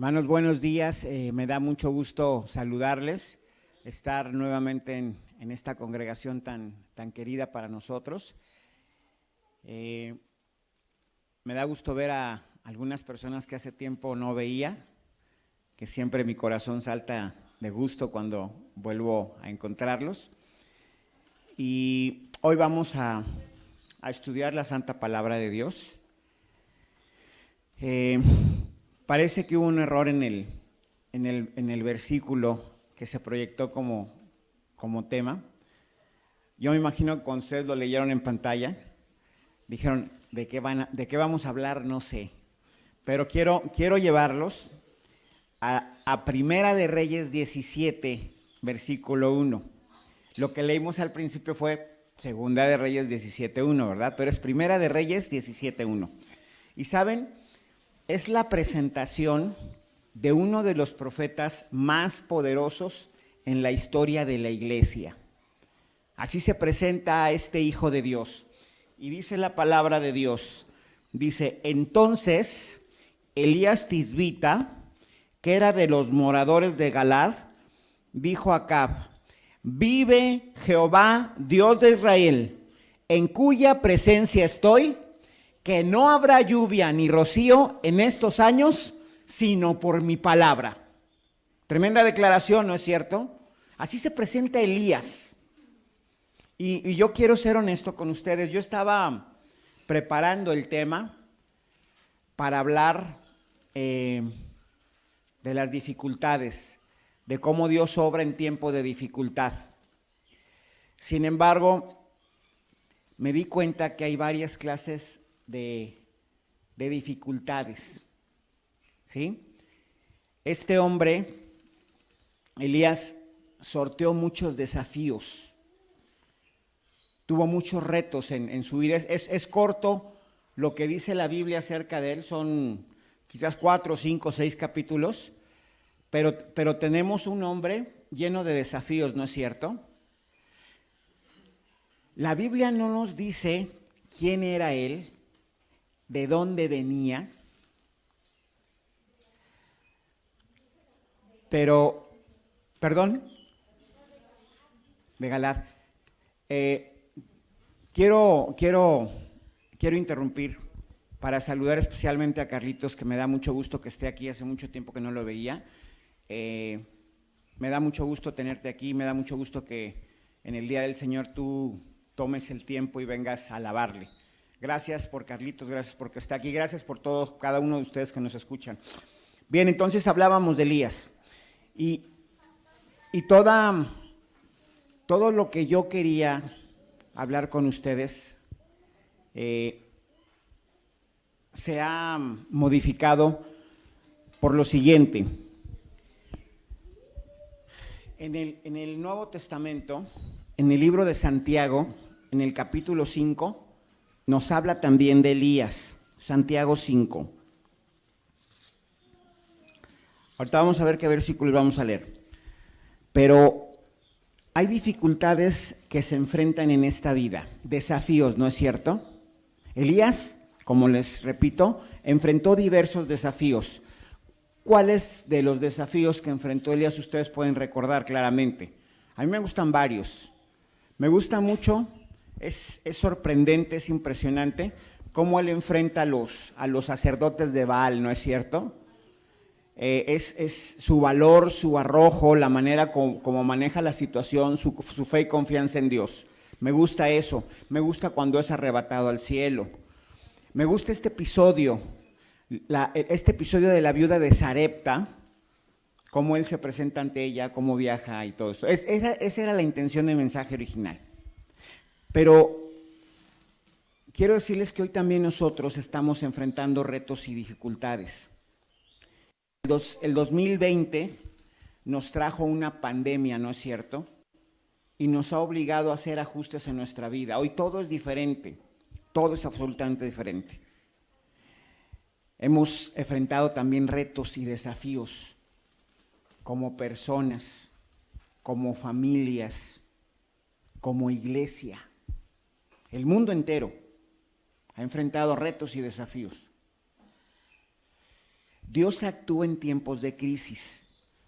Hermanos, buenos días. Me da mucho gusto saludarles, estar nuevamente en esta congregación tan querida para nosotros. Me da gusto ver a algunas personas que hace tiempo no veía, que siempre mi corazón salta de gusto cuando vuelvo a encontrarlos. Y hoy vamos a estudiar la Santa Palabra de Dios. Parece que hubo un error en el versículo que se proyectó como tema. Yo me imagino que cuando ustedes lo leyeron en pantalla, dijeron, ¿de qué vamos a hablar? No sé. Pero quiero llevarlos a Primera de Reyes 17, versículo 1. Lo que leímos al principio fue Segunda de Reyes 17:1, ¿verdad? Pero es Primera de Reyes 17:1. Y ¿saben? Es la presentación de uno de los profetas más poderosos en la historia de la iglesia. Así se presenta a este Hijo de Dios. Y dice la palabra de Dios, dice, entonces Elías Tisbita, que era de los moradores de Galad, dijo a Acab, vive Jehová, Dios de Israel, en cuya presencia estoy, que no habrá lluvia ni rocío en estos años, sino por mi palabra. Tremenda declaración, ¿no es cierto? Así se presenta Elías. Y yo quiero ser honesto con ustedes. Yo estaba preparando el tema para hablar de las dificultades, de cómo Dios obra en tiempo de dificultad. Sin embargo, me di cuenta que hay varias clases de dificultades, ¿sí? Este hombre, Elías, sorteó muchos desafíos, tuvo muchos retos en su vida. Es corto lo que dice la Biblia acerca de él, son quizás 4, 5, 6 capítulos, pero tenemos un hombre lleno de desafíos, ¿no es cierto? La Biblia no nos dice quién era él, de dónde venía, pero, perdón, de Galad. Quiero interrumpir para saludar especialmente a Carlitos, que me da mucho gusto que esté aquí, hace mucho tiempo que no lo veía. Me da mucho gusto tenerte aquí, me da mucho gusto que en el Día del Señor tú tomes el tiempo y vengas a alabarle. Gracias por Carlitos, gracias porque está aquí, gracias por todos, cada uno de ustedes que nos escuchan. Bien, entonces hablábamos de Elías y todo lo que yo quería hablar con ustedes se ha modificado por lo siguiente. En el Nuevo Testamento, en el libro de Santiago, en el capítulo 5, nos habla también de Elías, Santiago 5. Ahorita vamos a ver qué versículos vamos a leer. Pero hay dificultades que se enfrentan en esta vida, desafíos, ¿no es cierto? Elías, como les repito, enfrentó diversos desafíos. ¿Cuáles de los desafíos que enfrentó Elías ustedes pueden recordar claramente? A mí me gustan varios. Me gusta mucho, es sorprendente, es impresionante cómo él enfrenta a los sacerdotes de Baal, ¿no es cierto? Es su valor, su arrojo, la manera como maneja la situación, su fe y confianza en Dios. Me gusta eso, me gusta cuando es arrebatado al cielo. Me gusta este episodio de la viuda de Sarepta, cómo él se presenta ante ella, cómo viaja y todo eso. Esa era la intención del mensaje original. Pero quiero decirles que hoy también nosotros estamos enfrentando retos y dificultades. El 2020 nos trajo una pandemia, ¿no es cierto? Y nos ha obligado a hacer ajustes en nuestra vida. Hoy todo es diferente, todo es absolutamente diferente. Hemos enfrentado también retos y desafíos como personas, como familias, como iglesia. El mundo entero ha enfrentado retos y desafíos. Dios actúa en tiempos de crisis.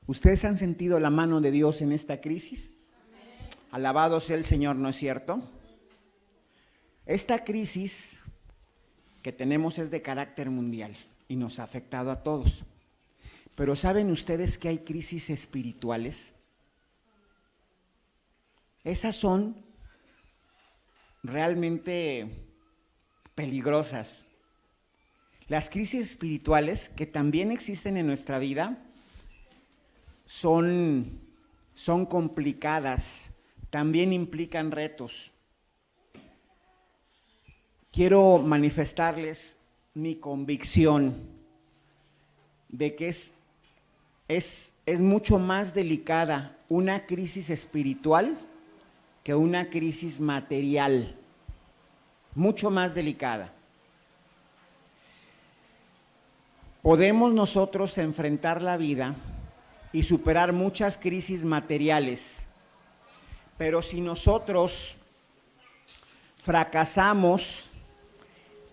¿Ustedes han sentido la mano de Dios en esta crisis? Amén. Alabado sea el Señor, ¿no es cierto? Esta crisis que tenemos es de carácter mundial y nos ha afectado a todos. Pero ¿saben ustedes que hay crisis espirituales? Esas son realmente peligrosas. Las crisis espirituales que también existen en nuestra vida son complicadas, también implican retos. Quiero manifestarles mi convicción de que es mucho más delicada una crisis espiritual que una crisis material, mucho más delicada. Podemos nosotros enfrentar la vida y superar muchas crisis materiales, pero si nosotros fracasamos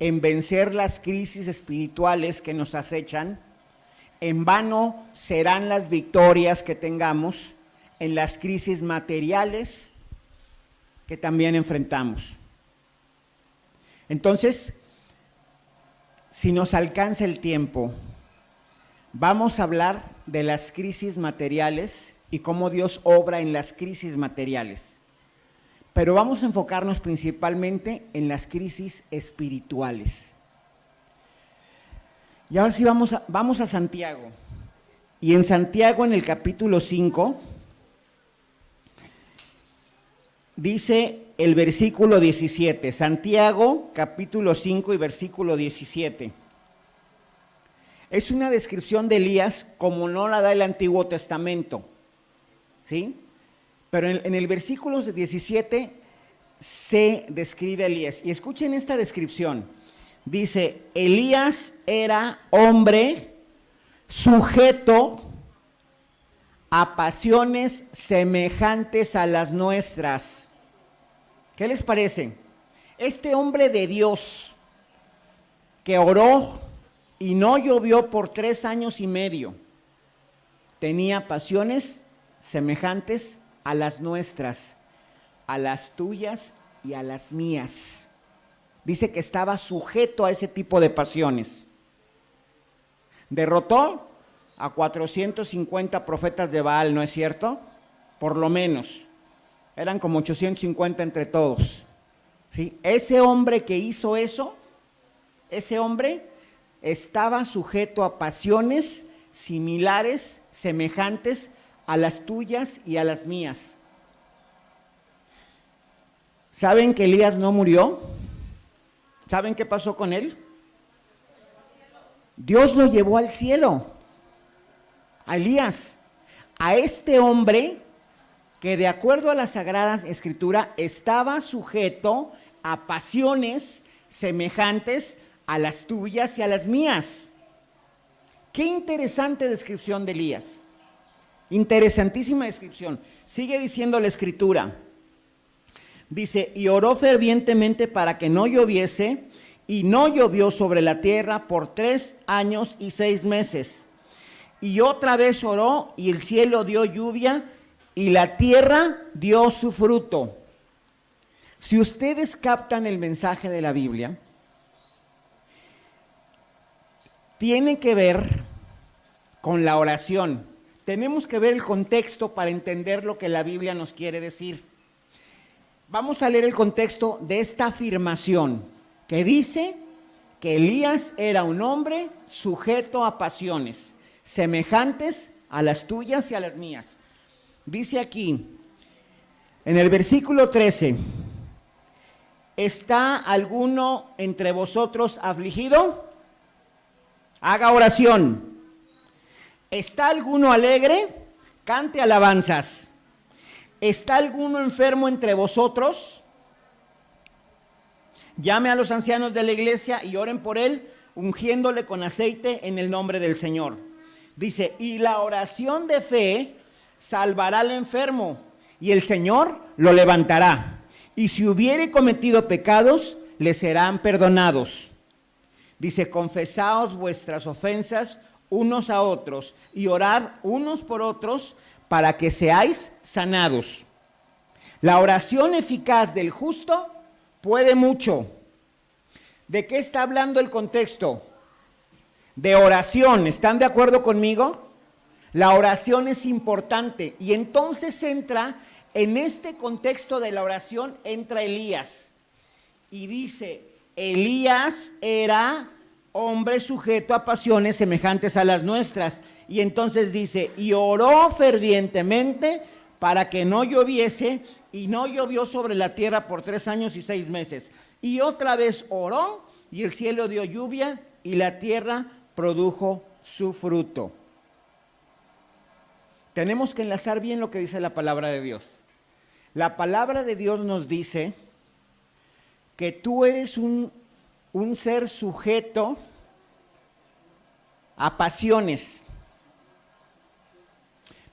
en vencer las crisis espirituales que nos acechan, en vano serán las victorias que tengamos en las crisis materiales que también enfrentamos. Entonces, si nos alcanza el tiempo, vamos a hablar de las crisis materiales y cómo Dios obra en las crisis materiales. Pero vamos a enfocarnos principalmente en las crisis espirituales. Y ahora sí vamos a Santiago. Y en Santiago, en el capítulo 5, dice el versículo 17. Santiago, capítulo 5 y versículo 17. Es una descripción de Elías como no la da el Antiguo Testamento, ¿sí? Pero en el versículo 17 se describe a Elías. Y escuchen esta descripción. Dice, Elías era hombre sujeto a pasiones semejantes a las nuestras. ¿Qué les parece? Este hombre de Dios que oró y no llovió por 3 años y medio, tenía pasiones semejantes a las nuestras, a las tuyas y a las mías. Dice que estaba sujeto a ese tipo de pasiones. Derrotó a 450 profetas de Baal, ¿no es cierto? Por lo menos. Eran como 850 entre todos, ¿sí? Ese hombre que hizo eso, ese hombre estaba sujeto a pasiones similares, semejantes a las tuyas y a las mías. ¿Saben que Elías no murió? ¿Saben qué pasó con él? Dios lo llevó al cielo, a Elías, a este hombre que de acuerdo a la Sagrada Escritura estaba sujeto a pasiones semejantes a las tuyas y a las mías. Qué interesante descripción de Elías. Interesantísima descripción. Sigue diciendo la Escritura. Dice, y oró fervientemente para que no lloviese, y no llovió sobre la tierra por 3 años y 6 meses. Y otra vez oró, y el cielo dio lluvia, y la tierra dio su fruto. Si ustedes captan el mensaje de la Biblia, tiene que ver con la oración. Tenemos que ver el contexto para entender lo que la Biblia nos quiere decir. Vamos a leer el contexto de esta afirmación que dice que Elías era un hombre sujeto a pasiones semejantes a las tuyas y a las mías. Dice aquí, en el versículo 13, ¿está alguno entre vosotros afligido? Haga oración. ¿Está alguno alegre? Cante alabanzas. ¿Está alguno enfermo entre vosotros? Llame a los ancianos de la iglesia y oren por él, ungiéndole con aceite en el nombre del Señor. Dice, y la oración de fe salvará al enfermo, y el Señor lo levantará. Y si hubiere cometido pecados, le serán perdonados. Dice, confesaos vuestras ofensas unos a otros y orad unos por otros para que seáis sanados. La oración eficaz del justo puede mucho. ¿De qué está hablando el contexto? De oración. ¿Están de acuerdo conmigo? La oración es importante y entonces entra en este contexto de la oración, entra Elías y dice, Elías era hombre sujeto a pasiones semejantes a las nuestras, y entonces dice, y oró fervientemente para que no lloviese, y no llovió sobre la tierra por 3 años y 6 meses, y otra vez oró, y el cielo dio lluvia, y la tierra produjo su fruto. Tenemos que enlazar bien lo que dice la palabra de Dios. La palabra de Dios nos dice que tú eres un ser sujeto a pasiones.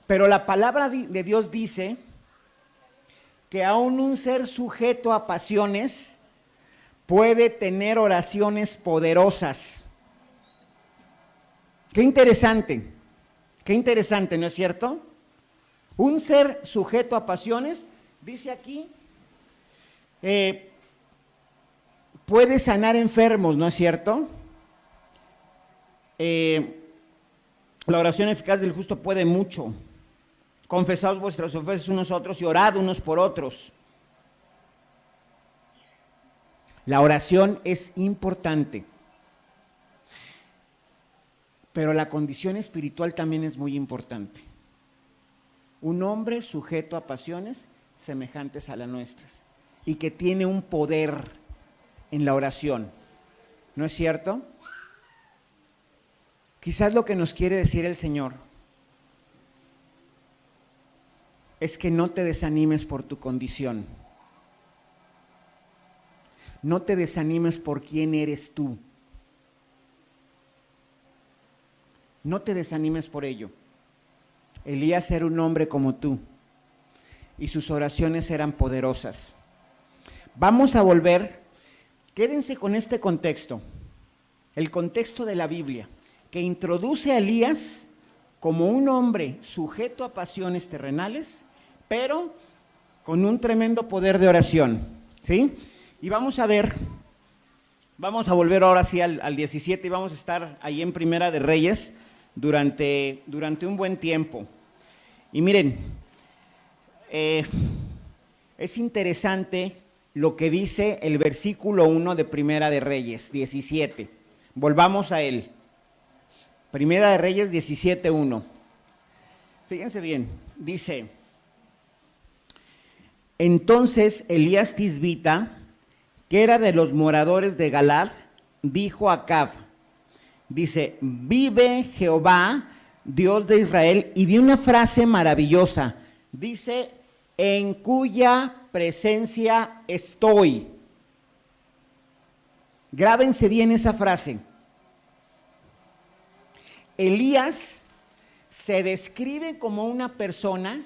Pero la palabra de Dios dice que aún un ser sujeto a pasiones puede tener oraciones poderosas. Qué interesante, ¿no es cierto? Un ser sujeto a pasiones, dice aquí, puede sanar enfermos, ¿no es cierto? La oración eficaz del justo puede mucho. Confesaos vuestras ofensas unos a otros y orad unos por otros. La oración es importante, pero la condición espiritual también es muy importante. Un hombre sujeto a pasiones semejantes a las nuestras y que tiene un poder en la oración, ¿no es cierto? Quizás lo que nos quiere decir el Señor es que no te desanimes por tu condición. No te desanimes por quién eres tú. No te desanimes por ello. Elías era un hombre como tú y sus oraciones eran poderosas. Vamos a volver, quédense con este contexto, el contexto de la Biblia, que introduce a Elías como un hombre sujeto a pasiones terrenales, pero con un tremendo poder de oración, ¿sí? Y vamos a ver, vamos a volver ahora sí al 17 y vamos a estar ahí en Primera de Reyes durante un buen tiempo. Y miren, es interesante lo que dice el versículo 1 de Primera de Reyes, 17. Volvamos a él. Primera de Reyes 17:1. Fíjense bien, dice, entonces Elías Tisbita, que era de los moradores de Galad, dijo a Acab, dice, vive Jehová, Dios de Israel, y vi una frase maravillosa, dice, en cuya presencia estoy. Grábense bien esa frase. Elías se describe como una persona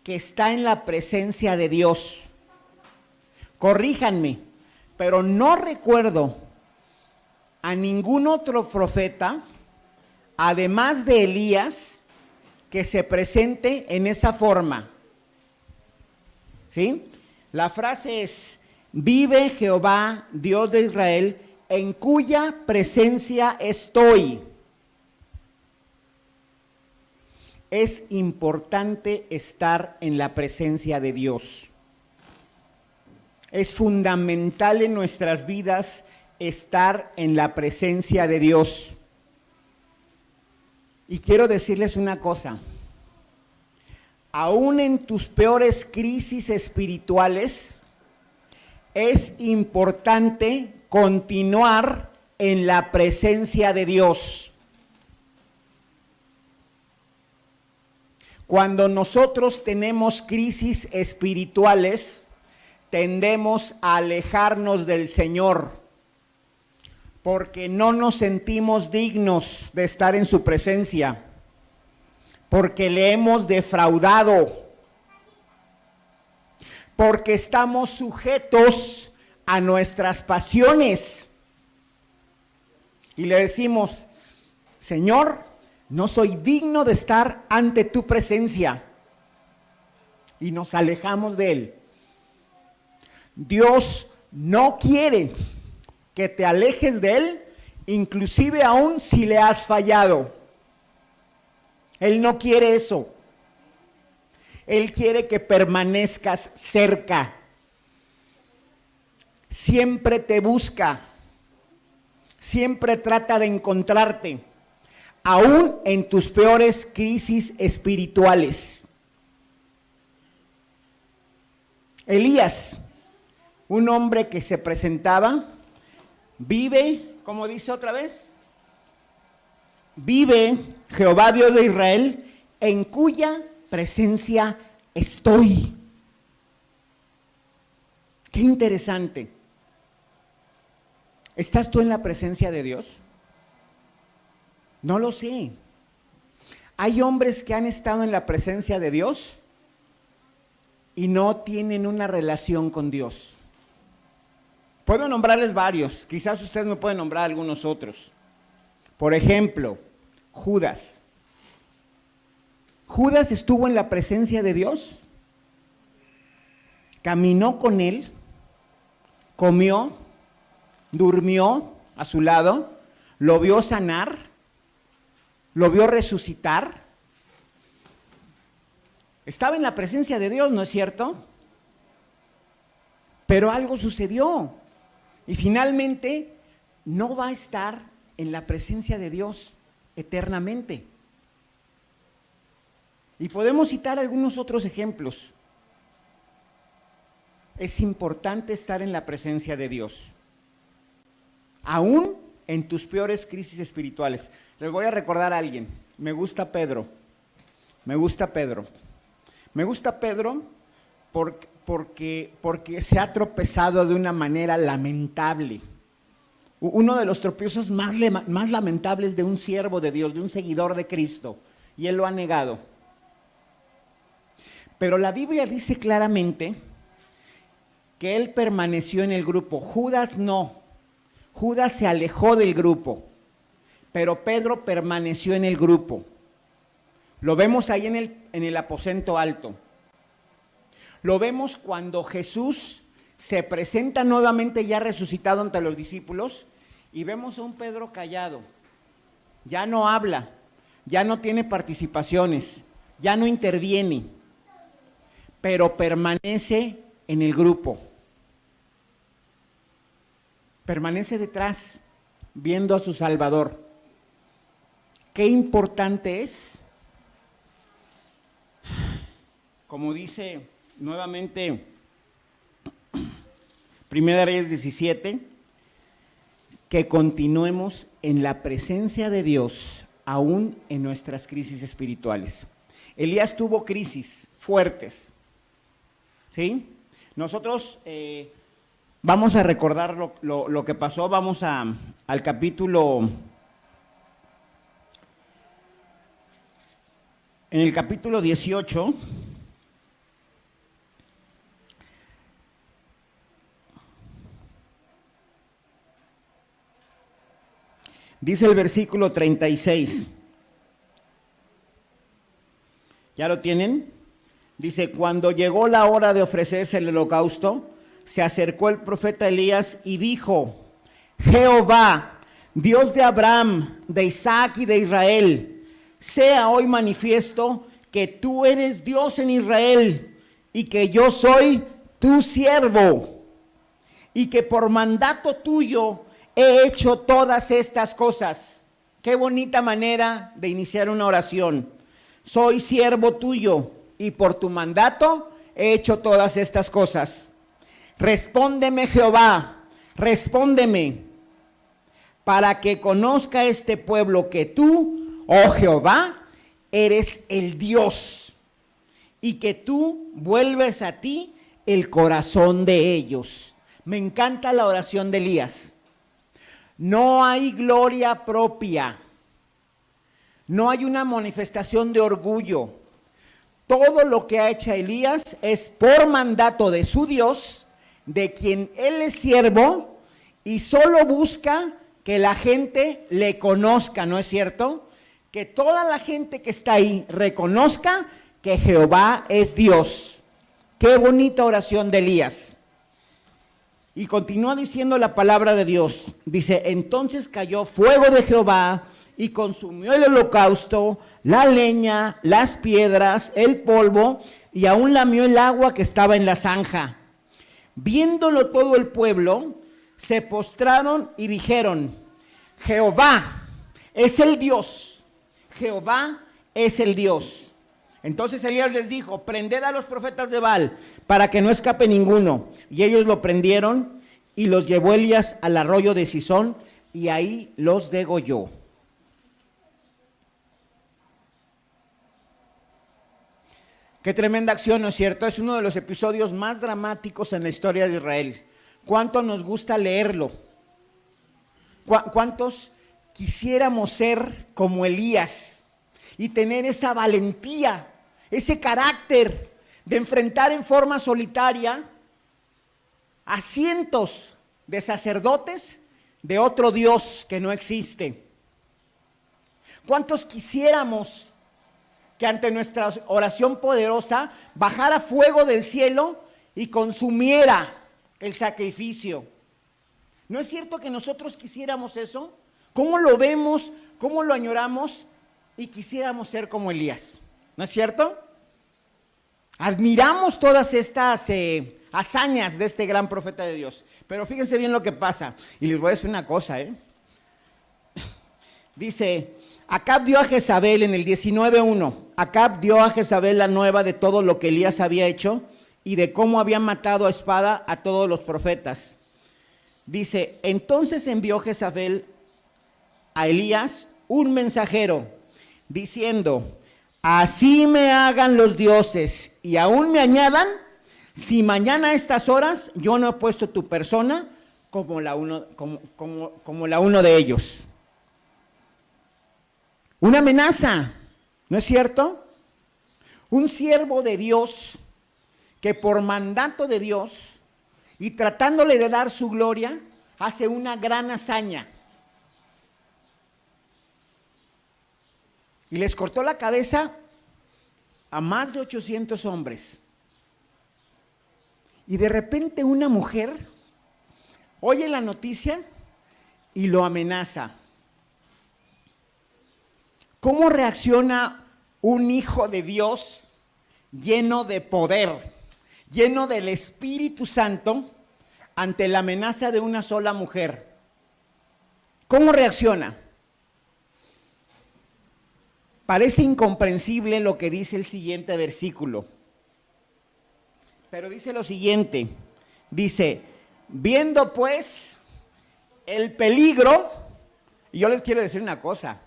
que está en la presencia de Dios. Corríjanme, pero no recuerdo a ningún otro profeta, además de Elías, que se presente en esa forma. ¿Sí? La frase es, vive Jehová, Dios de Israel, en cuya presencia estoy. Es importante estar en la presencia de Dios. Es fundamental en nuestras vidas estar en la presencia de Dios. Y quiero decirles una cosa, aún en tus peores crisis espirituales, es importante continuar en la presencia de Dios. Cuando nosotros tenemos crisis espirituales, tendemos a alejarnos del Señor, porque no nos sentimos dignos de estar en su presencia, porque le hemos defraudado, porque estamos sujetos a nuestras pasiones. Y le decimos, Señor, no soy digno de estar ante tu presencia. Y nos alejamos de Él. Dios no quiere que te alejes de Él, inclusive aún si le has fallado. Él no quiere eso. Él quiere que permanezcas cerca. Siempre te busca. Siempre trata de encontrarte, aún en tus peores crisis espirituales. Elías, un hombre que se presentaba, vive, ¿cómo dice otra vez? Vive Jehová Dios de Israel, en cuya presencia estoy. Qué interesante. ¿Estás tú en la presencia de Dios? No lo sé. Hay hombres que han estado en la presencia de Dios y no tienen una relación con Dios. Puedo nombrarles varios, quizás ustedes me pueden nombrar algunos otros. Por ejemplo, Judas. Judas estuvo en la presencia de Dios, caminó con Él, comió, durmió a su lado, lo vio sanar, lo vio resucitar. Estaba en la presencia de Dios, ¿no es cierto? Pero algo sucedió y finalmente no va a estar en la presencia de Dios eternamente. Y podemos citar algunos otros ejemplos. Es importante estar en la presencia de Dios, aún en tus peores crisis espirituales. Les voy a recordar a alguien. Me gusta Pedro. Me gusta Pedro porque se ha tropezado de una manera lamentable. Uno de los tropiezos más lamentables de un siervo de Dios, de un seguidor de Cristo, y él lo ha negado. Pero la Biblia dice claramente que él permaneció en el grupo. Judas no. Judas se alejó del grupo, pero Pedro permaneció en el grupo. Lo vemos ahí en el aposento alto. Lo vemos cuando Jesús se presenta nuevamente ya resucitado ante los discípulos y vemos a un Pedro callado. Ya no habla, ya no tiene participaciones, ya no interviene, pero permanece en el grupo. Permanece detrás, viendo a su Salvador. Qué importante es, como dice nuevamente Primera Reyes 17, que continuemos en la presencia de Dios, aún en nuestras crisis espirituales. Elías tuvo crisis fuertes, ¿sí? Nosotros vamos a recordar lo que pasó. Vamos al capítulo, en el capítulo 18, dice el versículo 36. ¿Ya lo tienen? Dice, cuando llegó la hora de ofrecerse el holocausto, se acercó el profeta Elías y dijo, Jehová, Dios de Abraham, de Isaac y de Israel, sea hoy manifiesto que tú eres Dios en Israel y que yo soy tu siervo y que por mandato tuyo he hecho todas estas cosas. Qué bonita manera de iniciar una oración. Soy siervo tuyo y por tu mandato he hecho todas estas cosas. Respóndeme, Jehová, respóndeme, para que conozca este pueblo que tú, oh Jehová, eres el Dios, y que tú vuelves a ti el corazón de ellos. Me encanta la oración de Elías. No hay gloria propia, no hay una manifestación de orgullo. Todo lo que ha hecho Elías es por mandato de su Dios, de quien él es siervo, y solo busca que la gente le conozca, ¿no es cierto? que toda la gente que está ahí reconozca que Jehová es Dios. Qué bonita oración de Elías. Y continúa diciendo la palabra de Dios. Dice, entonces cayó fuego de Jehová y consumió el holocausto, la leña, las piedras, el polvo, y aún lamió el agua que estaba en la zanja. Viéndolo todo el pueblo, se postraron y dijeron, Jehová es el Dios, Jehová es el Dios. Entonces Elías les dijo, prended a los profetas de Baal, para que no escape ninguno. Y ellos lo prendieron, y los llevó Elías al arroyo de Cisón, y ahí los degolló. Qué tremenda acción, ¿no es cierto? Es uno de los episodios más dramáticos en la historia de Israel. ¿Cuánto nos gusta leerlo? ¿Cuántos quisiéramos ser como Elías y tener esa valentía, ese carácter de enfrentar en forma solitaria a cientos de sacerdotes de otro Dios que no existe? ¿Cuántos quisiéramos que ante nuestra oración poderosa bajara fuego del cielo y consumiera el sacrificio? ¿No es cierto que nosotros quisiéramos eso? ¿Cómo lo vemos? ¿Cómo lo añoramos? Y quisiéramos ser como Elías. ¿No es cierto? Admiramos todas estas hazañas de este gran profeta de Dios. Pero fíjense bien lo que pasa. Y les voy a decir una cosa, Dice, Acab dio a Jezabel en el 19:1. Acab dio a Jezabel la nueva de todo lo que Elías había hecho y de cómo había matado a espada a todos los profetas. Dice, entonces envió Jezabel a Elías un mensajero, diciendo, así me hagan los dioses y aún me añadan, si mañana a estas horas yo no he puesto tu persona como la uno de ellos. Una amenaza, ¿no es cierto? Un siervo de Dios que por mandato de Dios y tratándole de dar su gloria, hace una gran hazaña. Y les cortó la cabeza a más de 800 hombres. Y de repente una mujer oye la noticia y lo amenaza. ¿Cómo reacciona un hijo de Dios lleno de poder, lleno del Espíritu Santo, ante la amenaza de una sola mujer? ¿Cómo reacciona? Parece incomprensible lo que dice el siguiente versículo, pero dice lo siguiente, dice, viendo pues el peligro, y yo les quiero decir una cosa,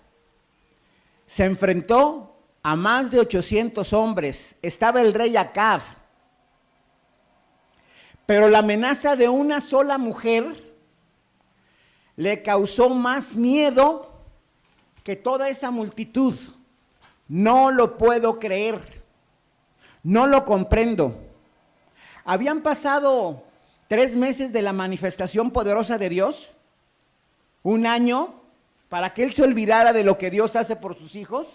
se enfrentó a más de 800 hombres, estaba el rey Acab, pero la amenaza de una sola mujer le causó más miedo que toda esa multitud. No lo puedo creer, no lo comprendo. Habían pasado 3 meses de la manifestación poderosa de Dios, 1 año, para que él se olvidara de lo que Dios hace por sus hijos.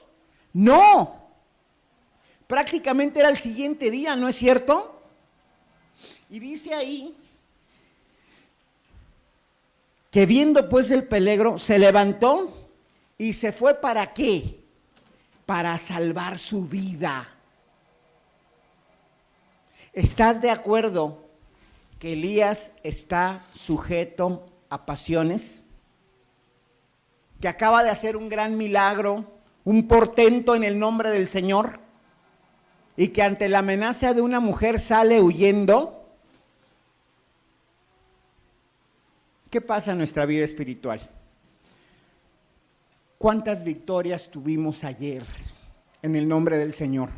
No, prácticamente era el siguiente día, ¿no es cierto? Y dice ahí que viendo pues el peligro, se levantó y se fue. ¿Para qué? Para salvar su vida. ¿Estás de acuerdo que Elías está sujeto a pasiones? Que acaba de hacer un gran milagro, un portento en el nombre del Señor, y que ante la amenaza de una mujer sale huyendo. ¿Qué pasa en nuestra vida espiritual? ¿Cuántas victorias tuvimos ayer en el nombre del Señor?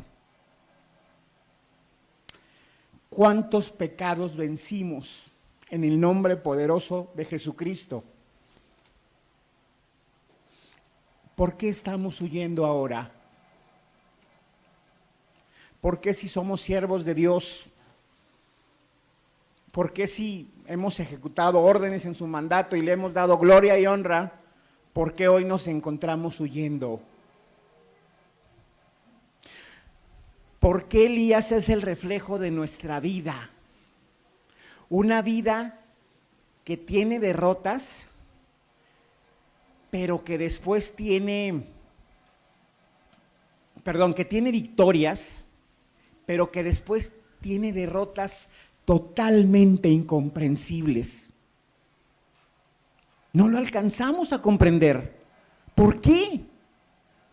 ¿Cuántos pecados vencimos en el nombre poderoso de Jesucristo? ¿Por qué estamos huyendo ahora? ¿Por qué si somos siervos de Dios? ¿Por qué si hemos ejecutado órdenes en su mandato y le hemos dado gloria y honra? ¿Por qué hoy nos encontramos huyendo? ¿Por qué Elías es el reflejo de nuestra vida? Una vida que tiene derrotas, pero que después tiene victorias, pero que después tiene derrotas totalmente incomprensibles. No lo alcanzamos a comprender. ¿Por qué?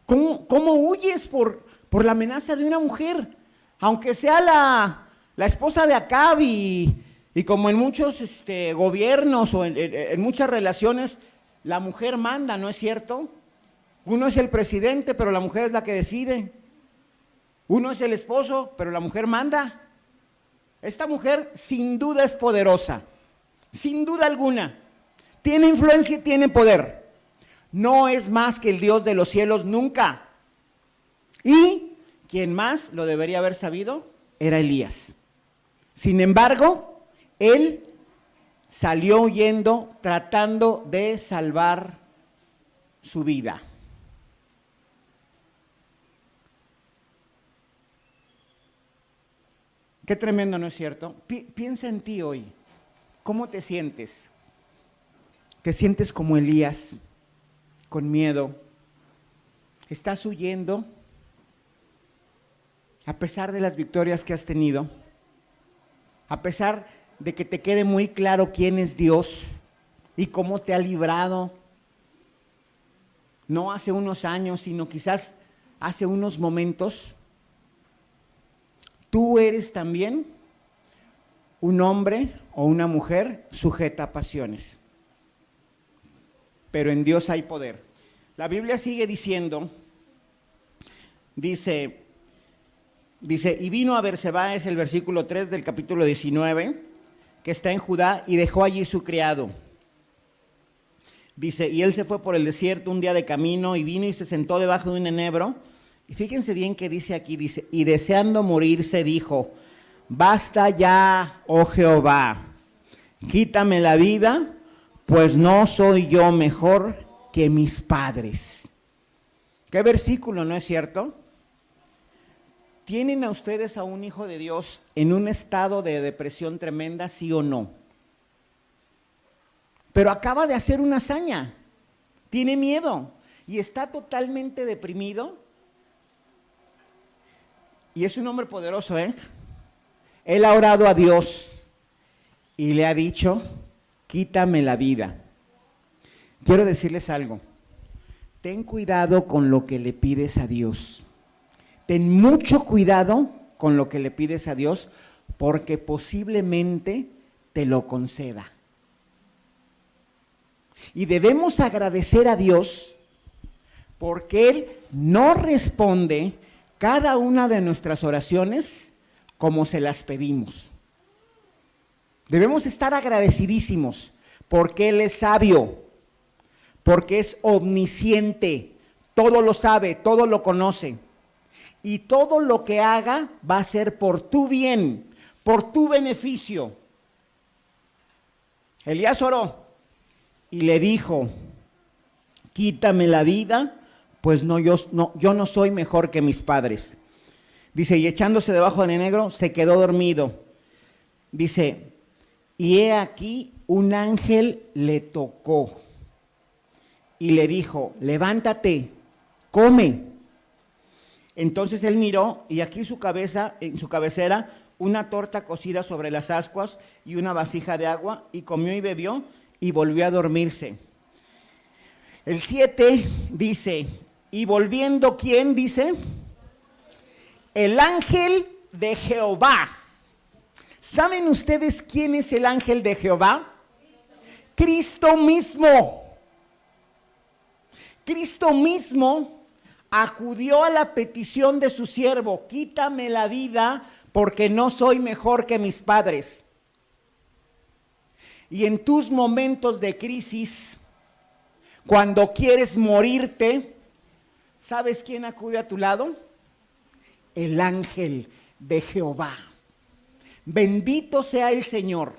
¿Cómo huyes por la amenaza de una mujer? Aunque sea la esposa de Acab y como en muchos gobiernos o en muchas relaciones, la mujer manda, ¿no es cierto? Uno es el presidente, pero la mujer es la que decide. Uno es el esposo, pero la mujer manda. Esta mujer sin duda es poderosa, sin duda alguna. Tiene influencia y tiene poder. No es más que el Dios de los cielos nunca. Y quien más lo debería haber sabido era Elías. Sin embargo, él salió huyendo tratando de salvar su vida. Qué tremendo, ¿no es cierto? Piensa en ti hoy. ¿Cómo te sientes? ¿Te sientes como Elías, con miedo? ¿Estás huyendo a pesar de las victorias que has tenido? A pesar de que te quede muy claro quién es Dios y cómo te ha librado, no hace unos años, sino quizás hace unos momentos. Tú eres también un hombre o una mujer sujeta a pasiones, pero en Dios hay poder. La Biblia sigue diciendo, dice, y vino a Berseba, es el versículo 3 del capítulo 19, que está en Judá, y dejó allí su criado. Dice, y él se fue por el desierto un día de camino, y vino y se sentó debajo de un enebro. Y fíjense bien que dice aquí, dice, y deseando morirse dijo, basta ya, oh Jehová, quítame la vida, pues no soy yo mejor que mis padres. ¿Qué versículo, no es cierto? ¿Tienen a ustedes a un hijo de Dios en un estado de depresión tremenda, sí o no? Pero acaba de hacer una hazaña, tiene miedo y está totalmente deprimido. Y es un hombre poderoso, ¿eh? Él ha orado a Dios y le ha dicho, quítame la vida. Quiero decirles algo, ten cuidado con lo que le pides a Dios. Ten mucho cuidado con lo que le pides a Dios, porque posiblemente te lo conceda. Y debemos agradecer a Dios porque Él no responde cada una de nuestras oraciones como se las pedimos. Debemos estar agradecidísimos porque Él es sabio, porque es omnisciente, todo lo sabe, todo lo conoce. Y todo lo que haga va a ser por tu bien, por tu beneficio. Elías oró y le dijo, quítame la vida, pues yo no soy mejor que mis padres. Dice, y echándose debajo del enebro, se quedó dormido. Dice, y he aquí un ángel le tocó y le dijo, levántate, come. Entonces él miró y aquí en su cabecera, una torta cocida sobre las ascuas y una vasija de agua, y comió y bebió y volvió a dormirse. El 7 dice, y volviendo, ¿quién dice? El ángel de Jehová. ¿Saben ustedes quién es el ángel de Jehová? Cristo mismo. Cristo mismo acudió a la petición de su siervo, quítame la vida porque no soy mejor que mis padres. Y en tus momentos de crisis, cuando quieres morirte, ¿sabes quién acude a tu lado? El ángel de Jehová. Bendito sea el Señor.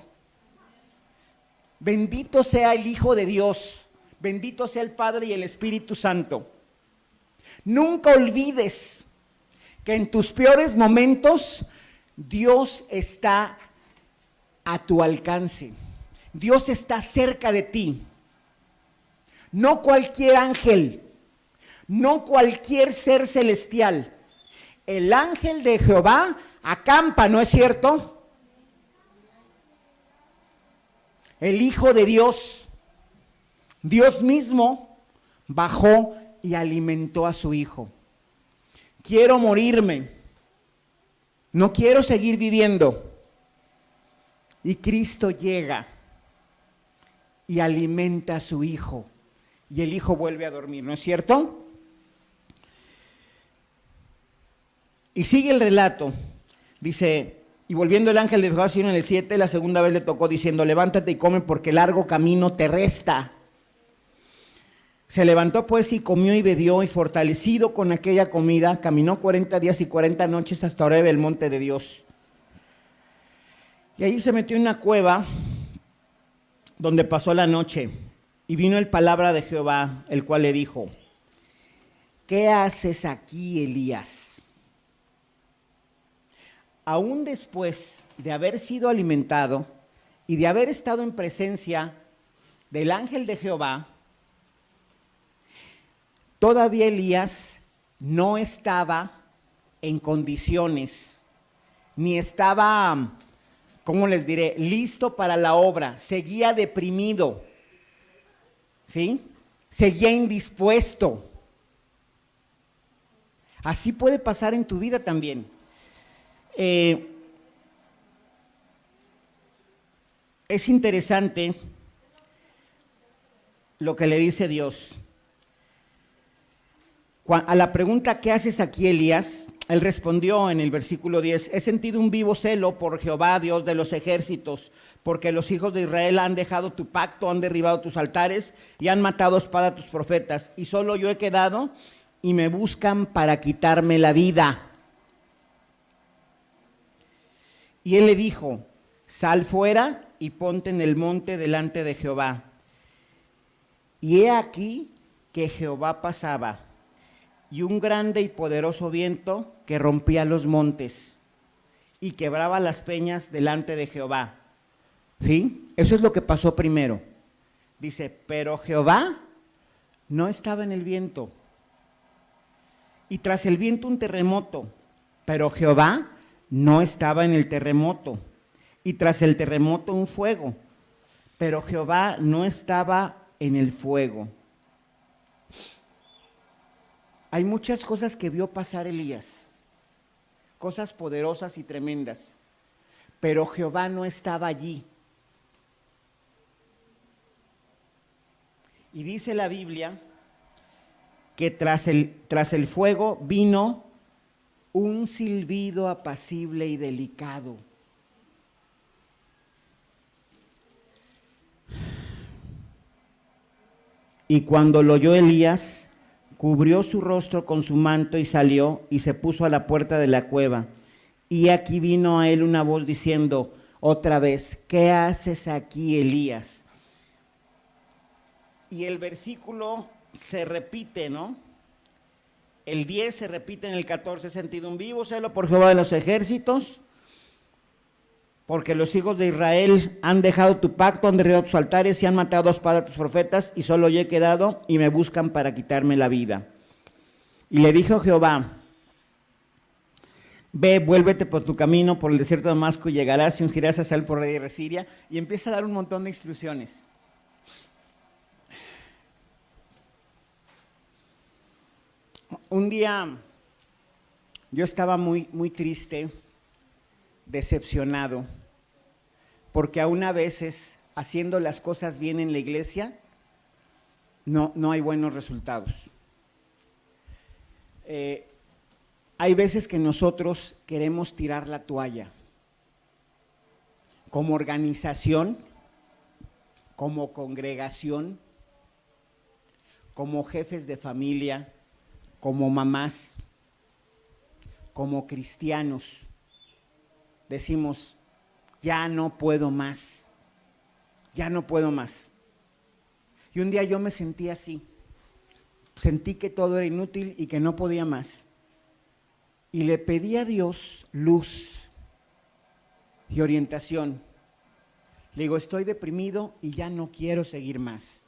Bendito sea el Hijo de Dios. Bendito sea el Padre y el Espíritu Santo. Nunca olvides que en tus peores momentos Dios está a tu alcance. Dios está cerca de ti. No cualquier ángel, no cualquier ser celestial. El ángel de Jehová acampa, ¿no es cierto? El Hijo de Dios, Dios mismo, bajó y alimentó a su Hijo. Quiero morirme, no quiero seguir viviendo. Y Cristo llega y alimenta a su Hijo. Y el Hijo vuelve a dormir, ¿no es cierto? Y sigue el relato. Dice, y volviendo el ángel de Jehová en el 7, la segunda vez le tocó diciendo, levántate y come porque largo camino te resta. Se levantó pues y comió y bebió, y fortalecido con aquella comida, caminó 40 días y 40 noches hasta Horeb, el monte de Dios. Y ahí se metió en una cueva donde pasó la noche. Y vino el palabra de Jehová, el cual le dijo, ¿qué haces aquí, Elías? Aún después de haber sido alimentado y de haber estado en presencia del ángel de Jehová, todavía Elías no estaba en condiciones, ni estaba, ¿cómo les diré?, listo para la obra. Seguía deprimido, ¿sí? Seguía indispuesto. Así puede pasar en tu vida también. Es interesante lo que le dice Dios. A la pregunta, ¿qué haces aquí, Elías?, él respondió en el versículo 10, he sentido un vivo celo por Jehová, Dios de los ejércitos, porque los hijos de Israel han dejado tu pacto, han derribado tus altares y han matado a espada a tus profetas, y solo yo he quedado y me buscan para quitarme la vida. Y él le dijo, sal fuera y ponte en el monte delante de Jehová. Y he aquí que Jehová pasaba, y un grande y poderoso viento que rompía los montes y quebraba las peñas delante de Jehová. ¿Sí? Eso es lo que pasó primero. Dice, pero Jehová no estaba en el viento. Y tras el viento un terremoto, pero Jehová no estaba en el terremoto. Y tras el terremoto un fuego, pero Jehová no estaba en el fuego. Hay muchas cosas que vio pasar Elías, cosas poderosas y tremendas, pero Jehová no estaba allí. Y dice la Biblia que tras el fuego vino un silbido apacible y delicado. Y cuando lo oyó Elías, cubrió su rostro con su manto y salió y se puso a la puerta de la cueva. Y aquí vino a él una voz diciendo otra vez, ¿qué haces aquí, Elías? Y el versículo se repite, ¿no? El 10 se repite en el 14, sentido un vivo celo por Jehová de los ejércitos, porque los hijos de Israel han dejado tu pacto, han derribado tus altares y han matado a espada a tus profetas, y solo yo he quedado y me buscan para quitarme la vida. Y le dijo Jehová, ve, vuélvete por tu camino, por el desierto de Damasco, y llegarás y ungirás a Saúl por rey de Siria, y empieza a dar un montón de instrucciones. Un día yo estaba muy triste, decepcionado, porque aún a veces haciendo las cosas bien en la iglesia no hay buenos resultados. Hay veces que nosotros queremos tirar la toalla, como organización, como congregación, como jefes de familia, como mamás, como cristianos. Decimos, ya no puedo más, ya no puedo más. Y un día yo me sentí así, sentí que todo era inútil y que no podía más. y le pedí a Dios luz y orientación. Le digo, estoy deprimido y ya no quiero seguir más.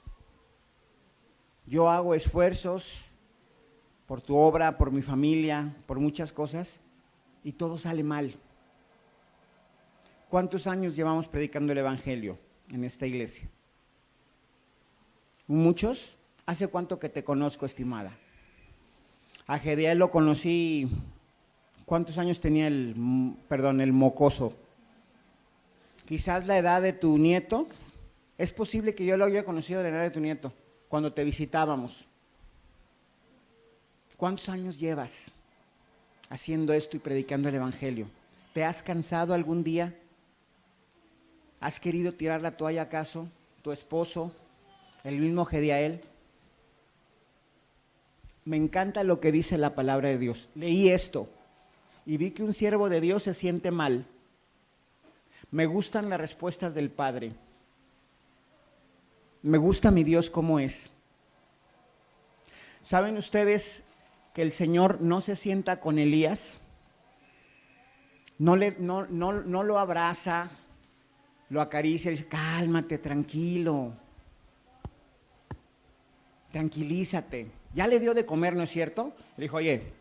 Yo hago esfuerzos por tu obra, por mi familia, por muchas cosas, y todo sale mal. ¿Cuántos años llevamos predicando el Evangelio en esta iglesia? ¿Muchos? ¿Hace cuánto que te conozco, estimada? A Gediel lo conocí, ¿cuántos años tenía el mocoso? Quizás la edad de tu nieto. Es posible que yo lo haya conocido de la edad de tu nieto, cuando te visitábamos. ¿Cuántos años llevas haciendo esto y predicando el Evangelio? ¿Te has cansado algún día? ¿Has querido tirar la toalla acaso? ¿Tu esposo? ¿El mismo Gediel? Me encanta lo que dice la palabra de Dios. Leí esto y vi que un siervo de Dios se siente mal. Me gustan las respuestas del Padre. Me gusta mi Dios como es. ¿Saben ustedes que el Señor no se sienta con Elías? No lo abraza, lo acaricia y dice, cálmate, tranquilo, tranquilízate. Ya le dio de comer, ¿no es cierto? Le dijo, oye,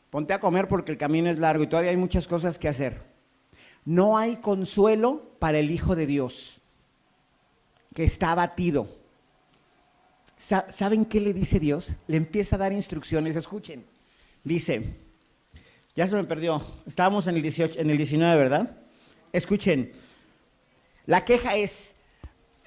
ponte a comer porque el camino es largo y todavía hay muchas cosas que hacer. No hay consuelo para el Hijo de Dios, que está abatido. ¿Saben qué le dice Dios? Le empieza a dar instrucciones, escuchen. Dice, ya se me perdió, estábamos en el 19, ¿verdad? Escuchen, la queja es,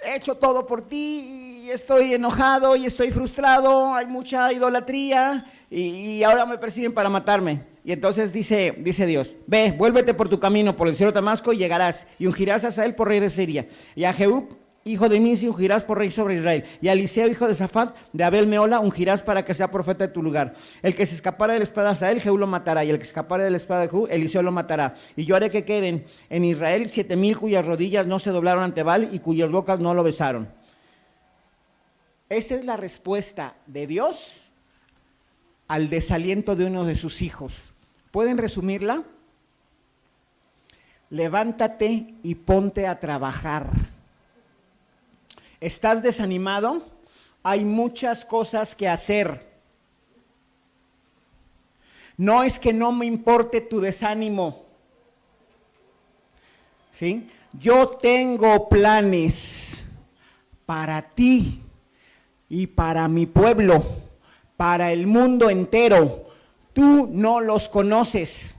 he hecho todo por ti y estoy enojado y estoy frustrado, hay mucha idolatría y ahora me persiguen para matarme. Y entonces dice Dios, ve, vuélvete por tu camino, por el desierto de Damasco y llegarás y ungirás a Hazael por rey de Siria y a Jehú, hijo de Nimsi, ungirás por rey sobre Israel y a Eliseo, hijo de Safat, de Abel Meola, ungirás para que sea profeta de tu lugar. El que se escapara de la espada de Hazael, Jehú lo matará, y el que se escapara de la espada de Jehú, Eliseo lo matará. Y yo haré que queden en Israel 7,000 cuyas rodillas no se doblaron ante Baal y cuyas bocas no lo besaron. Esa es la respuesta de Dios al desaliento de uno de sus hijos. ¿Pueden resumirla? Levántate y ponte a trabajar. ¿Estás desanimado? Hay muchas cosas que hacer. No es que no me importe tu desánimo, ¿sí? Yo tengo planes para ti y para mi pueblo, para el mundo entero. Tú no los conoces,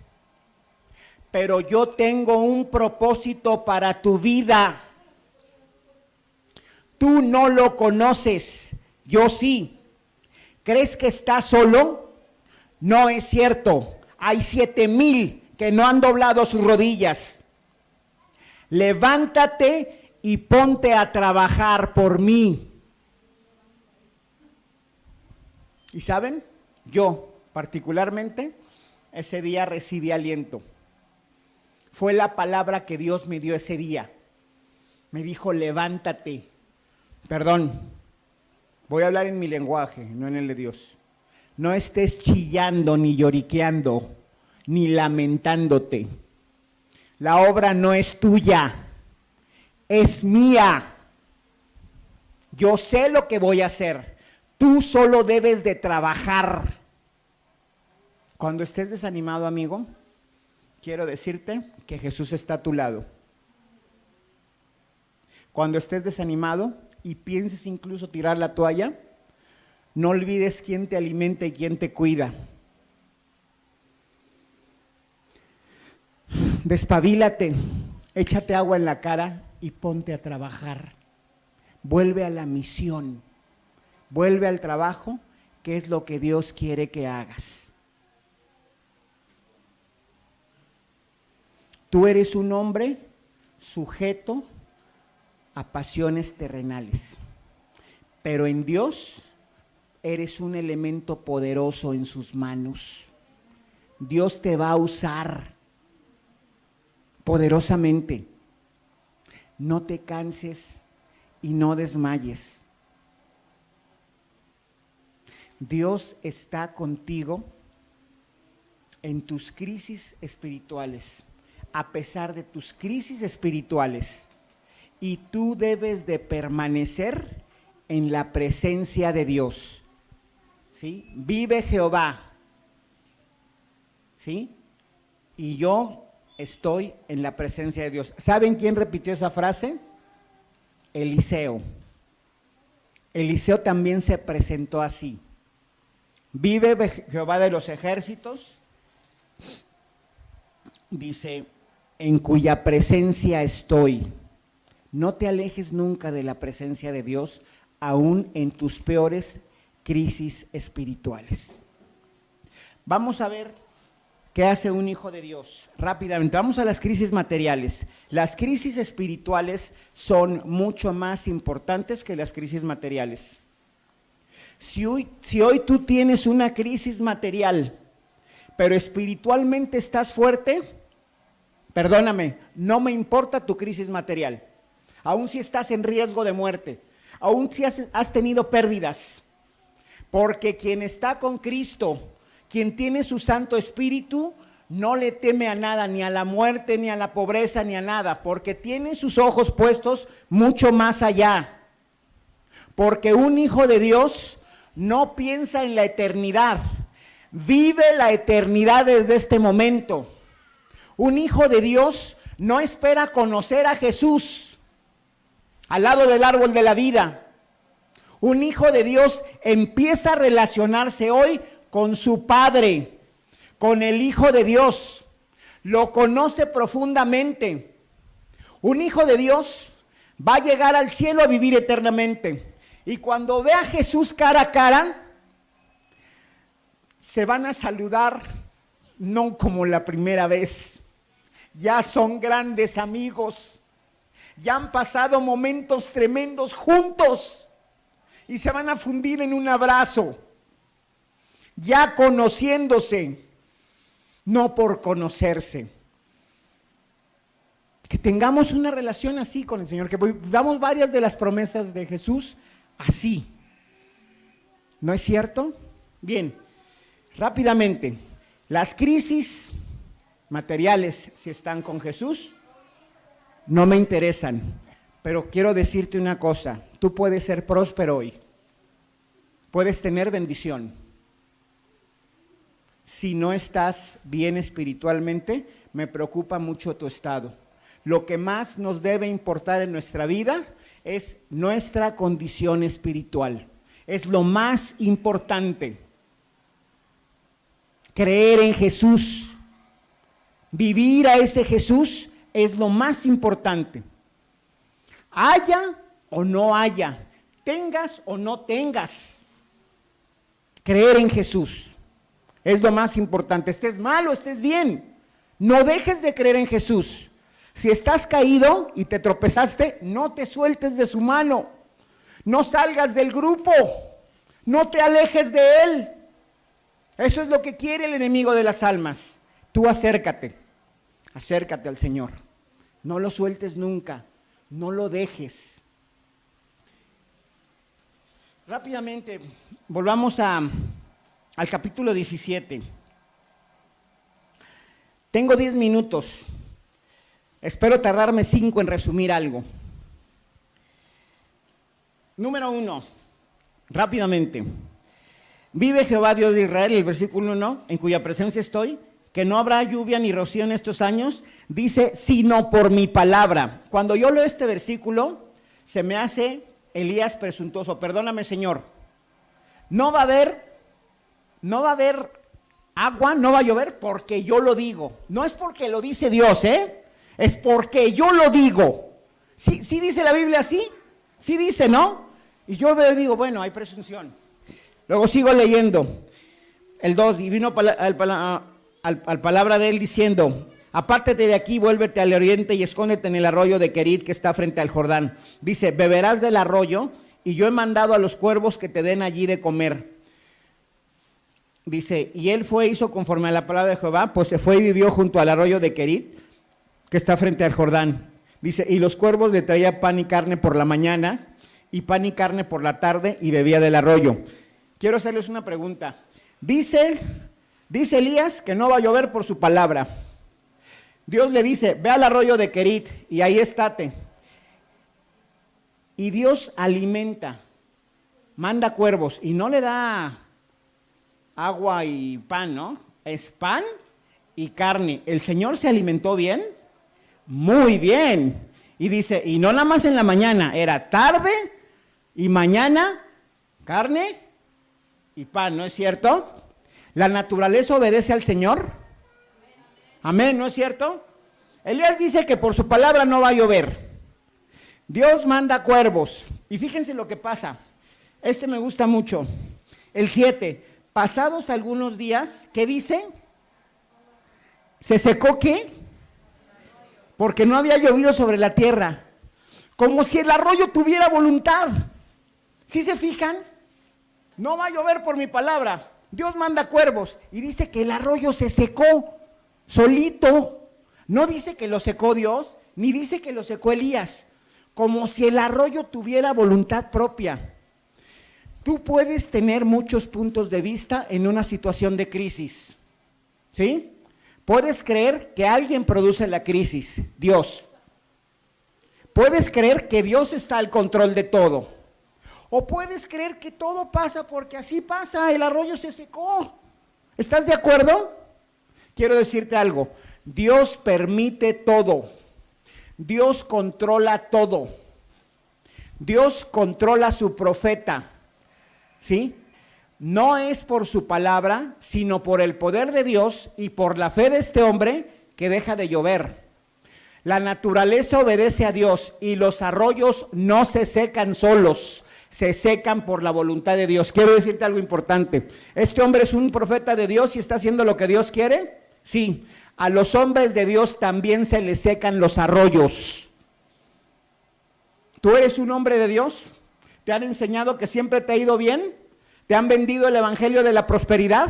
pero yo tengo un propósito para tu vida. Tú no lo conoces, yo sí. ¿Crees que estás solo? No es cierto. Hay 7,000 que no han doblado sus rodillas. Levántate y ponte a trabajar por mí. ¿Y saben? Yo, particularmente, ese día recibí aliento. Fue la palabra que Dios me dio ese día. Me dijo, levántate. Perdón, voy a hablar en mi lenguaje, no en el de Dios. No estés chillando, ni lloriqueando, ni lamentándote. La obra no es tuya, es mía. Yo sé lo que voy a hacer. Tú solo debes de trabajar. Cuando estés desanimado, amigo, quiero decirte que Jesús está a tu lado. Cuando estés desanimado y pienses incluso tirar la toalla, no olvides quién te alimenta y quién te cuida. Despabilate, échate agua en la cara y ponte a trabajar. Vuelve a la misión, vuelve al trabajo, que es lo que Dios quiere que hagas. Tú eres un hombre sujeto a pasiones terrenales, pero en Dios eres un elemento poderoso en sus manos. Dios te va a usar poderosamente. No te canses y no desmayes. Dios está contigo en tus crisis espirituales, a pesar de tus crisis espirituales, y tú debes de permanecer en la presencia de Dios, ¿sí? Vive Jehová, ¿sí? Y yo estoy en la presencia de Dios. ¿Saben quién repitió esa frase? Eliseo. Eliseo también se presentó así. Vive Jehová de los ejércitos, dice, en cuya presencia estoy. No te alejes nunca de la presencia de Dios, aún en tus peores crisis espirituales. Vamos a ver qué hace un hijo de Dios. Rápidamente, vamos a las crisis materiales. Las crisis espirituales son mucho más importantes que las crisis materiales. Si hoy tú tienes una crisis material, pero espiritualmente estás fuerte, perdóname, no me importa tu crisis material. Aún si estás en riesgo de muerte, aún si has tenido pérdidas, porque quien está con Cristo, quien tiene su Santo Espíritu, no le teme a nada, ni a la muerte, ni a la pobreza, ni a nada, porque tiene sus ojos puestos mucho más allá. Porque un hijo de Dios no piensa en la eternidad, vive la eternidad desde este momento. Un hijo de Dios no espera conocer a Jesús al lado del árbol de la vida. Un hijo de Dios empieza a relacionarse hoy con su Padre, con el Hijo de Dios. Lo conoce profundamente. Un hijo de Dios va a llegar al cielo a vivir eternamente. Y cuando ve a Jesús cara a cara, se van a saludar no como la primera vez. Ya son grandes amigos. Ya han pasado momentos tremendos juntos. Y se van a fundir en un abrazo. Ya conociéndose, no por conocerse. Que tengamos una relación así con el Señor, que vivamos varias de las promesas de Jesús así. ¿No es cierto? Bien, rápidamente, las crisis materiales, si están con Jesús, no me interesan, pero quiero decirte una cosa, tú puedes ser próspero hoy, puedes tener bendición. Si no estás bien espiritualmente, me preocupa mucho tu estado. Lo que más nos debe importar en nuestra vida es nuestra condición espiritual. Es lo más importante. Creer en Jesús, vivir a ese Jesús es lo más importante. Haya o no haya, tengas o no tengas, creer en Jesús es lo más importante. Estés mal o estés bien, no dejes de creer en Jesús. Si estás caído y te tropezaste, no te sueltes de su mano, no salgas del grupo, no te alejes de él. Eso es lo que quiere el enemigo de las almas. Tú acércate al Señor, no lo sueltes nunca, no lo dejes. Rápidamente, volvamos al capítulo 17. Tengo 10 minutos. Espero tardarme 5 en resumir algo. Número 1, rápidamente. Vive Jehová Dios de Israel, el versículo 1, en cuya presencia estoy, que no habrá lluvia ni rocío en estos años, dice, sino por mi palabra. Cuando yo leo este versículo, se me hace Elías presuntuoso. Perdóname, Señor. No va a haber agua, no va a llover porque yo lo digo. No es porque lo dice Dios, es porque yo lo digo. ¿Sí dice la Biblia así? Sí dice, ¿no? Y yo digo, bueno, hay presunción. Luego sigo leyendo. El 2, y vino al palabra de él diciendo, apártate de aquí, vuélvete al oriente y escóndete en el arroyo de Querit que está frente al Jordán. Dice, beberás del arroyo y yo he mandado a los cuervos que te den allí de comer. Dice, y él fue, hizo conforme a la palabra de Jehová, pues se fue y vivió junto al arroyo de Querit que está frente al Jordán. Dice, y los cuervos le traían pan y carne por la mañana y pan y carne por la tarde y bebía del arroyo. Quiero hacerles una pregunta. Dice Dice Elías que no va a llover por su palabra. Dios le dice, ve al arroyo de Querit y ahí estate. Y Dios alimenta, manda cuervos y no le da agua y pan, ¿no? Es pan y carne. ¿El Señor se alimentó bien? Muy bien. Y dice, y no nada más en la mañana, era tarde y mañana carne y pan, ¿no es cierto? ¿La naturaleza obedece al Señor? Amén, ¿no es cierto? Elías dice que por su palabra no va a llover. Dios manda cuervos. Y fíjense lo que pasa. Este me gusta mucho. El 7. Pasados algunos días, ¿qué dice? ¿Se secó qué? Porque no había llovido sobre la tierra. Como si el arroyo tuviera voluntad. ¿Sí se fijan? No va a llover por mi palabra. Dios manda cuervos. Y dice que el arroyo se secó solito. No dice que lo secó Dios, ni dice que lo secó Elías. Como si el arroyo tuviera voluntad propia. Tú puedes tener muchos puntos de vista en una situación de crisis, ¿sí? Puedes creer que alguien produce la crisis, Dios. Puedes creer que Dios está al control de todo. O puedes creer que todo pasa porque así pasa, el arroyo se secó. ¿Estás de acuerdo? Quiero decirte algo, Dios permite todo. Dios controla todo. Dios controla a su profeta, ¿sí? No es por su palabra, sino por el poder de Dios y por la fe de este hombre que deja de llover. La naturaleza obedece a Dios y los arroyos no se secan solos, se secan por la voluntad de Dios. Quiero decirte algo importante. ¿Este hombre es un profeta de Dios y está haciendo lo que Dios quiere? Sí. A los hombres de Dios también se les secan los arroyos. ¿Tú eres un hombre de Dios? ¿Te han enseñado que siempre te ha ido bien? ¿Te han vendido el evangelio de la prosperidad?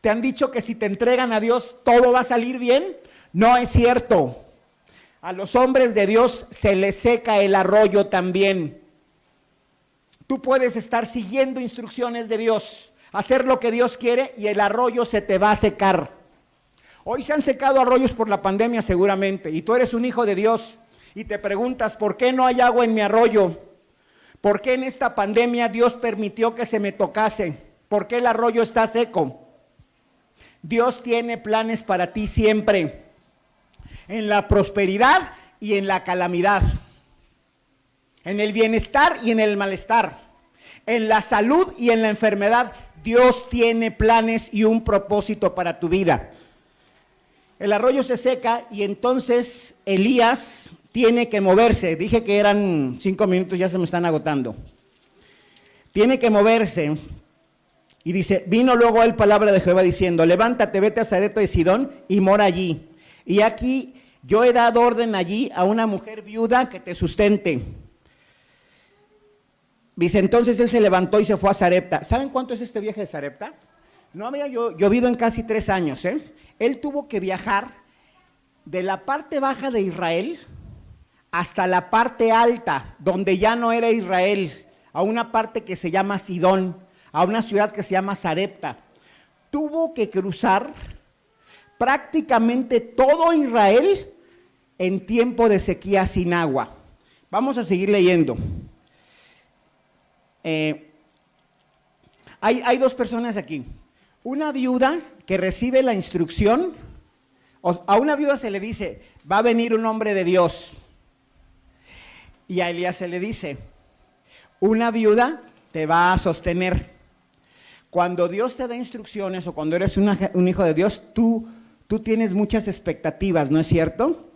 ¿Te han dicho que si te entregan a Dios todo va a salir bien? No es cierto. A los hombres de Dios se les seca el arroyo también. Tú puedes estar siguiendo instrucciones de Dios, hacer lo que Dios quiere y el arroyo se te va a secar. Hoy se han secado arroyos por la pandemia seguramente, y tú eres un hijo de Dios y te preguntas, ¿por qué no hay agua en mi arroyo? ¿Por qué en esta pandemia Dios permitió que se me tocase? ¿Por qué el arroyo está seco? Dios tiene planes para ti siempre, en la prosperidad y en la calamidad, en el bienestar y en el malestar, en la salud y en la enfermedad. Dios tiene planes y un propósito para tu vida. El arroyo se seca y entonces Elías tiene que moverse. Dije que eran 5 minutos, ya se me están agotando. Tiene que moverse. Y dice, vino luego a él palabra de Jehová diciendo, levántate, vete a Sarepta de Sidón y mora allí. Y aquí yo he dado orden allí a una mujer viuda que te sustente. Dice, entonces él se levantó y se fue a Sarepta. ¿Saben cuánto es este viaje de Sarepta? No había llovido en casi 3 años, ¿eh? Él tuvo que viajar de la parte baja de Israel hasta la parte alta, donde ya no era Israel, a una parte que se llama Sidón, a una ciudad que se llama Sarepta. Tuvo que cruzar prácticamente todo Israel en tiempo de sequía sin agua. Vamos a seguir leyendo. Hay 2 personas aquí. Una viuda que recibe la instrucción, a una viuda se le dice, va a venir un hombre de Dios. Y a Elías se le dice, una viuda te va a sostener. Cuando Dios te da instrucciones o cuando eres un hijo de Dios, tú tienes muchas expectativas, ¿no es cierto?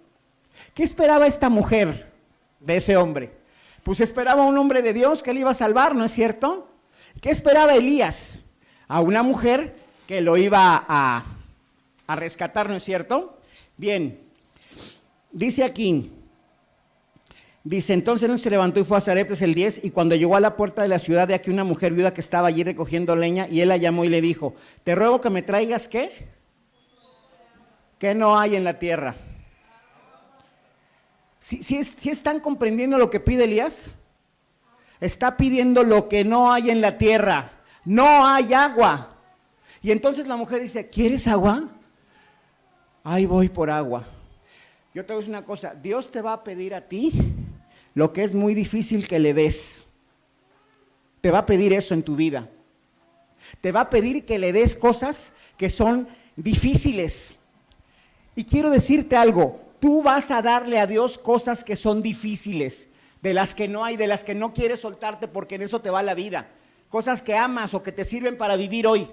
¿Qué esperaba esta mujer de ese hombre? Pues esperaba un hombre de Dios que le iba a salvar, ¿no es cierto? ¿Qué esperaba Elías? A una mujer que lo iba a rescatar, ¿no es cierto? Bien, dice aquí, dice, entonces él se levantó y fue a Sarepta, es el 10, y cuando llegó a la puerta de la ciudad, de aquí una mujer viuda que estaba allí recogiendo leña, y él la llamó y le dijo, te ruego que me traigas, ¿qué? ¿Qué no hay en la tierra? ¿Sí están comprendiendo lo que pide Elías? Está pidiendo lo que no hay en la tierra. No hay agua. Y entonces la mujer dice, ¿quieres agua? Ahí voy por agua. Yo te voy a decir una cosa, Dios te va a pedir a ti lo que es muy difícil que le des. Te va a pedir eso en tu vida. Te va a pedir que le des cosas que son difíciles. Y quiero decirte algo, tú vas a darle a Dios cosas que son difíciles, de las que no hay, de las que no quieres soltarte porque en eso te va la vida. Cosas que amas o que te sirven para vivir hoy.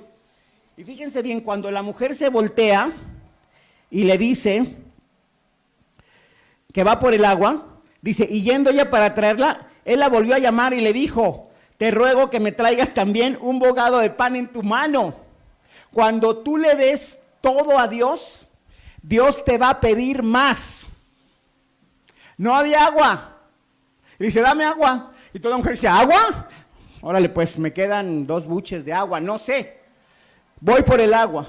Y fíjense bien, cuando la mujer se voltea y le dice que va por el agua, dice, y yendo ella para traerla, él la volvió a llamar y le dijo, te ruego que me traigas también un bocado de pan en tu mano. Cuando tú le des todo a Dios, Dios te va a pedir más. No había agua. Y dice, dame agua. Y toda la mujer dice, ¿agua? Órale, pues me quedan 2 buches de agua, no sé. Voy por el agua.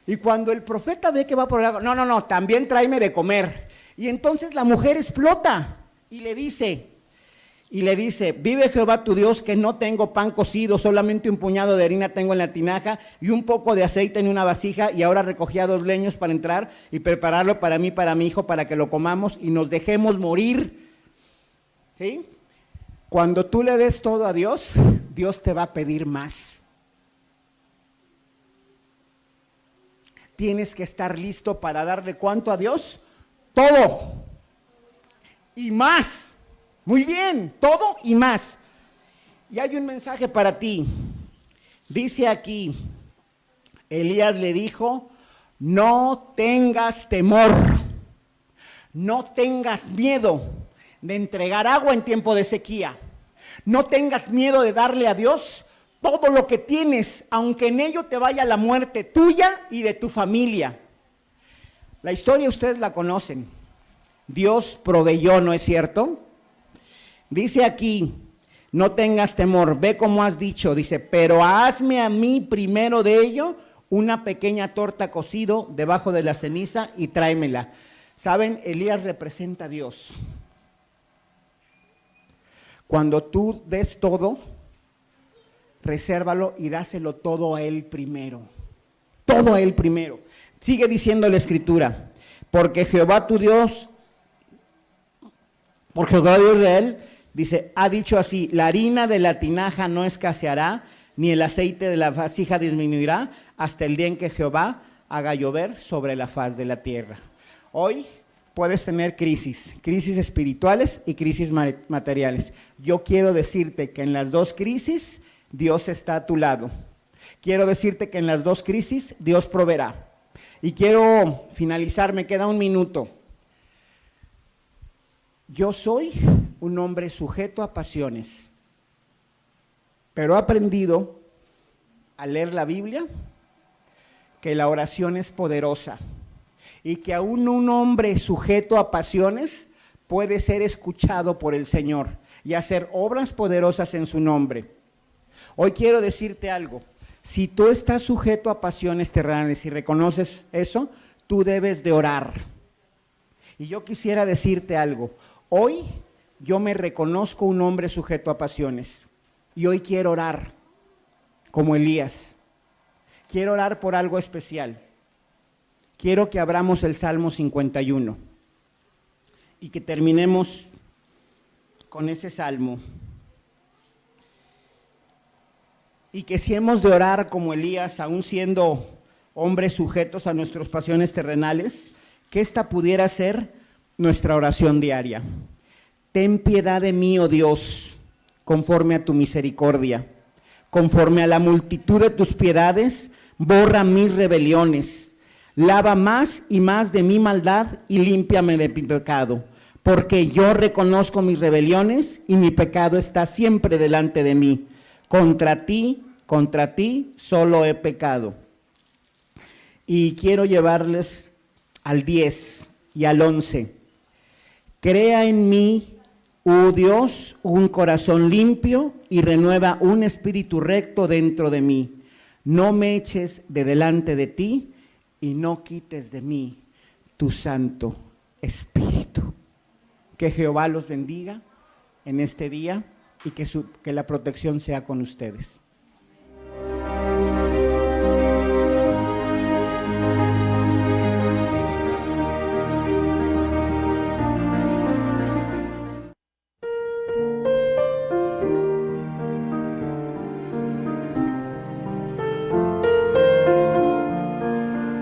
Y cuando el profeta ve que va por el agua, no, también tráeme de comer. Y entonces la mujer explota y le dice, vive Jehová tu Dios que no tengo pan cocido, solamente un puñado de harina tengo en la tinaja y un poco de aceite en una vasija, y ahora recogía 2 leños para entrar y prepararlo para mí, para mi hijo, para que lo comamos y nos dejemos morir. ¿Sí? Cuando tú le des todo a Dios, Dios te va a pedir más. Tienes que estar listo para darle ¿cuánto a Dios? Todo. Y más. Muy bien, todo y más. Y hay un mensaje para ti. Dice aquí, Elías le dijo, no tengas temor, no tengas miedo de entregar agua en tiempo de sequía. No tengas miedo de darle a Dios todo lo que tienes, aunque en ello te vaya la muerte tuya y de tu familia. La historia ustedes la conocen. Dios proveyó, ¿no es cierto? Dice aquí, no tengas temor, ve como has dicho, dice, pero hazme a mí primero de ello una pequeña torta cocido debajo de la ceniza y tráemela. ¿Saben? Elías representa a Dios. Cuando tú des todo, resérvalo y dáselo todo a Él primero. Todo a Él primero. Sigue diciendo la Escritura, porque Jehová tu Dios, por Jehová Dios de Él, dice, ha dicho así, la harina de la tinaja no escaseará, ni el aceite de la vasija disminuirá, hasta el día en que Jehová haga llover sobre la faz de la tierra. Hoy puedes tener crisis espirituales y crisis materiales. Yo quiero decirte que en las 2 crisis, Dios está a tu lado. Quiero decirte que en las 2 crisis, Dios proveerá. Y quiero finalizar, me queda 1 minuto. Yo soy un hombre sujeto a pasiones, pero he aprendido a leer la Biblia que la oración es poderosa y que aún un hombre sujeto a pasiones puede ser escuchado por el Señor y hacer obras poderosas en su nombre. Hoy quiero decirte algo, si tú estás sujeto a pasiones terrenales y reconoces eso, tú debes de orar. Y yo quisiera decirte algo, hoy yo me reconozco un hombre sujeto a pasiones y hoy quiero orar como Elías. Quiero orar por algo especial. Quiero que abramos el Salmo 51 y que terminemos con ese salmo. Y que si hemos de orar como Elías, aún siendo hombres sujetos a nuestras pasiones terrenales, que esta pudiera ser nuestra oración diaria. Ten piedad de mí, oh Dios, conforme a tu misericordia. Conforme a la multitud de tus piedades, borra mis rebeliones. Lava más y más de mi maldad y límpiame de mi pecado. Porque yo reconozco mis rebeliones y mi pecado está siempre delante de mí. Contra ti solo he pecado. Y quiero llevarles al 10 y al 11. Crea en mí, oh Dios, un corazón limpio y renueva un espíritu recto dentro de mí. No me eches de delante de ti y no quites de mí tu Santo Espíritu. Que Jehová los bendiga en este día y que la protección sea con ustedes.